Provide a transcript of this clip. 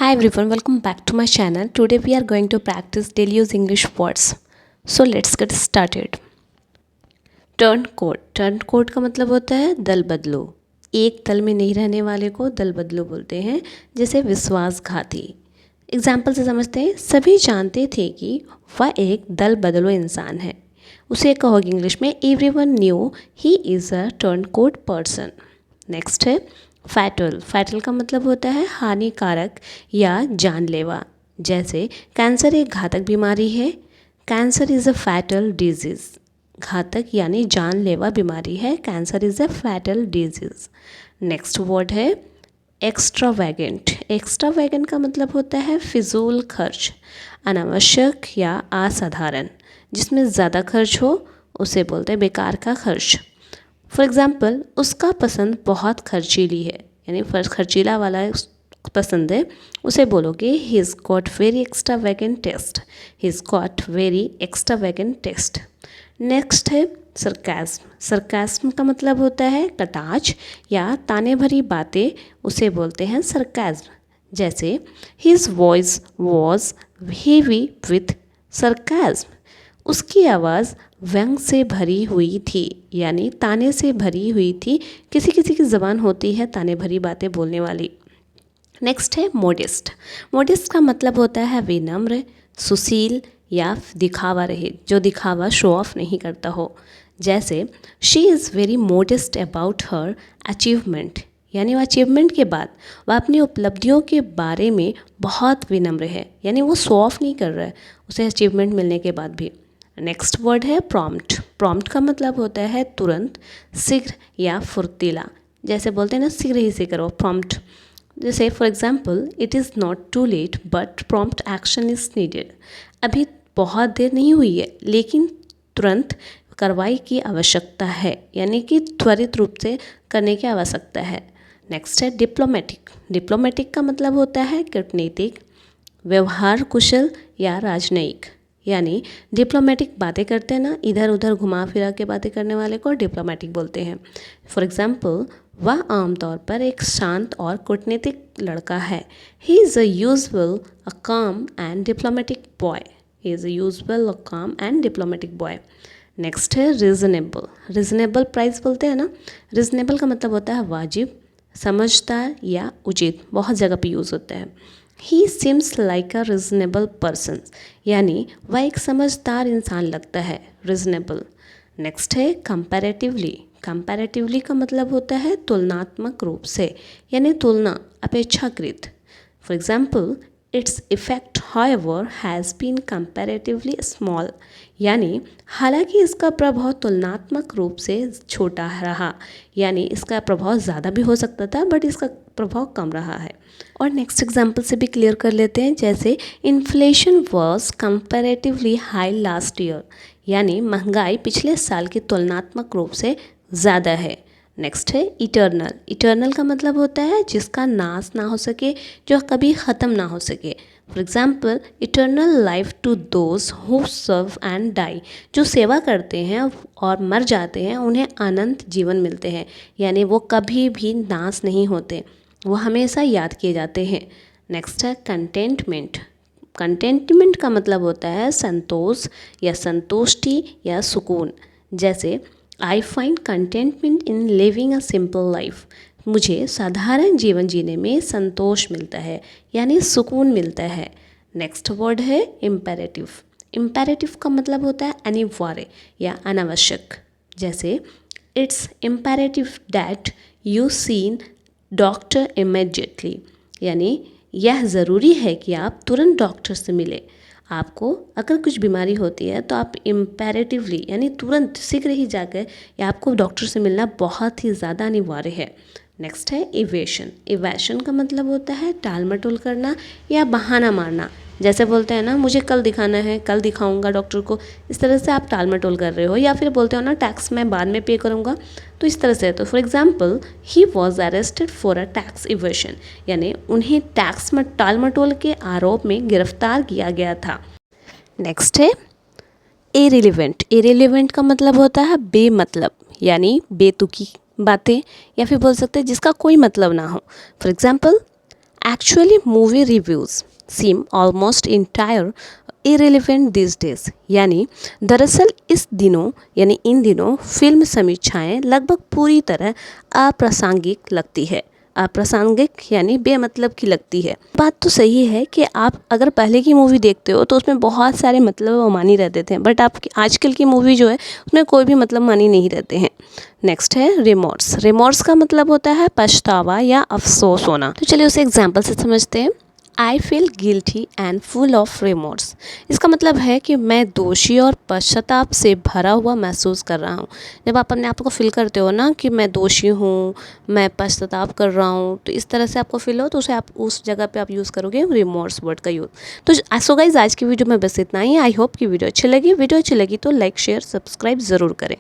Hi everyone, welcome back to my channel. Today we are going to practice daily use English words. So let's get started. Turn code. Turn code का मतलब होता है दल बदलो. एक दल में नहीं रहने वाले को दल बदलो बोलते हैं, जैसे विश्वासघाती. एग्जाम्पल से समझते हैं. सभी जानते थे कि वह एक दल बदलो इंसान है. उसे कहोगे इंग्लिश में everyone new he is a turn code person. Next है फैटल. फैटल का मतलब होता है हानिकारक या जानलेवा. जैसे कैंसर एक घातक बीमारी है. Cancer is a fatal disease. घातक यानी जानलेवा बीमारी है. Cancer is a fatal disease. Next word है एक्स्ट्रावैगेंट. एक्स्ट्रावैगेंट का मतलब होता है फिजूल खर्च, अनावश्यक या असाधारण. जिसमें ज़्यादा खर्च हो उसे बोलते हैं बेकार का खर्च. फॉर एग्ज़ाम्पल, उसका पसंद बहुत खर्चीली है, यानी खर्चीला वाला पसंद है. उसे बोलोगे he is got very extravagant taste. He is got very extravagant taste. Next है सरकास्म. सरकास्म का मतलब होता है कटाक्ष या ताने भरी बातें. उसे बोलते हैं सरकास्म. जैसे his voice was heavy with sarcasm. उसकी आवाज़ व्यंग से भरी हुई थी, यानी ताने से भरी हुई थी. किसी किसी की ज़बान होती है ताने भरी बातें बोलने वाली. नेक्स्ट है मोडेस्ट. मोडेस्ट का मतलब होता है विनम्र, सुशील या दिखावा रहित, जो दिखावा शो ऑफ नहीं करता हो. जैसे she is very modest about her achievement, यानी वो अचीवमेंट के बाद वह अपनी उपलब्धियों के बारे में बहुत विनम्र है, यानी वो शो ऑफ नहीं कर रहा है उसे अचीवमेंट मिलने के बाद भी. नेक्स्ट वर्ड है प्रॉम्प्ट. प्रॉम्प्ट का मतलब होता है तुरंत, शीघ्र या फुर्तीला. जैसे बोलते हैं ना शीघ्र ही से करो, प्रॉम्प्ट. जैसे for example, it is not too late but prompt action is needed. अभी बहुत देर नहीं हुई है लेकिन तुरंत कार्रवाई की आवश्यकता है, यानी कि त्वरित रूप से करने की आवश्यकता है. नेक्स्ट है डिप्लोमेटिक. डिप्लोमेटिक का मतलब होता है कूटनीतिक, व्यवहार कुशल या राजनयिक. यानी डिप्लोमेटिक बातें करते हैं ना, इधर उधर घुमा फिरा के बातें करने वाले को डिप्लोमेटिक बोलते हैं. फॉर एग्जाम्पल, वह आमतौर पर एक शांत और कूटनीतिक लड़का है. ही is a usually calm and diplomatic boy. He is a usually calm and diplomatic boy. Next है रिजनेबल. रिजनेबल प्राइस बोलते हैं ना. रिजनेबल का मतलब होता है वाजिब, समझदार या उचित. बहुत जगह पे यूज़ होता है. He seems like a reasonable person, यानी वह एक समझदार इंसान लगता है. रिजनेबल. नेक्स्ट है कंपैरेटिवली. कंपैरेटिवली का मतलब होता है तुलनात्मक रूप से, यानी तुलना, अपेक्षाकृत. For example, its effect however has been comparatively small, यानी हालांकि इसका प्रभाव तुलनात्मक रूप से छोटा रहा, यानी इसका प्रभाव ज़्यादा भी हो सकता था बट इसका प्रभाव कम रहा है. और नेक्स्ट एग्जाम्पल से भी क्लियर कर लेते हैं. जैसे inflation was comparatively high last year, यानी महंगाई पिछले साल की तुलनात्मक रूप से ज़्यादा है. नेक्स्ट है इटर्नल. इटर्नल का मतलब होता है जिसका नाश ना हो सके, जो कभी ख़त्म ना हो सके. For example, eternal life to those who serve and die. जो सेवा करते हैं और मर जाते हैं उन्हें अनंत जीवन मिलते हैं, यानी वो कभी भी नाश नहीं होते, वो हमेशा याद किए जाते हैं. नेक्स्ट है कंटेंटमेंट. कंटेंटमेंट का मतलब होता है संतोष या संतुष्टि या सुकून. जैसे I find contentment in living a simple life. मुझे साधारण जीवन जीने में संतोष मिलता है, यानी सुकून मिलता है. नेक्स्ट वर्ड है इम्पेरेटिव. इम्पेरेटिव का मतलब होता है अनिवार्य या अनावश्यक. जैसे it's imperative that you seen doctor immediately, यानी यह ज़रूरी है कि आप तुरंत डॉक्टर से मिलें. आपको अगर कुछ बीमारी होती है तो आप इम्पेरेटिवली यानी तुरंत शीघ्र ही जाकर या आपको डॉक्टर से मिलना बहुत ही ज़्यादा अनिवार्य है. नेक्स्ट है इवेशन. इवेशन का मतलब होता है टाल मटोल करना या बहाना मारना. जैसे बोलते हैं ना मुझे कल दिखाना है, कल दिखाऊंगा डॉक्टर को, इस तरह से आप टाल मटोल कर रहे हो. या फिर बोलते हो ना टैक्स मैं बाद में पे करूँगा, तो इस तरह से. तो for example, he was arrested for a tax evasion, यानी उन्हें टैक्स में टाल मटोल के आरोप में गिरफ्तार किया गया था. नेक्स्ट है इरेलीवेंट. इरेलीवेंट का मतलब होता है बेमतलब, यानी बेतुकी बातें, या फिर बोल सकते हैं जिसका कोई मतलब ना हो. For example, actually movie reviews seem almost entire irrelevant these days, यानी दरअसल इन दिनों फिल्म समीक्षाएं लगभग पूरी तरह अप्रासंगिक लगती है। अप्रासंगिक यानी बेमतलब की लगती है। बात तो सही है कि आप अगर पहले की मूवी देखते हो तो उसमें बहुत सारे मतलब मानी रहते थे, बट आप आजकल की मूवी जो है उसमें कोई भी मतलब मानी नहीं रहते हैं। नेक्स्ट है रिमोर्स। रिमोर्स का मतलब होता है पछतावा या अफसोस होना। तो चलिए उसे एग्जाम्पल से समझते हैं। I feel guilty and full of remorse. इसका मतलब है कि मैं दोषी और पश्चाताप से भरा हुआ महसूस कर रहा हूँ। जब आप अपने आप को फील करते हो ना कि मैं दोषी हूँ, मैं पश्चाताप कर रहा हूँ, तो इस तरह से आपको फील हो तो उसे आप उस जगह पे आप यूज़ करोगे रिमोर्स वर्ड का यूज़। तो सो गाइस आज की वीडियो में बस इतना ही। आई होप कि वीडियो अच्छी लगी तो लाइक शेयर सब्सक्राइब ज़रूर करें।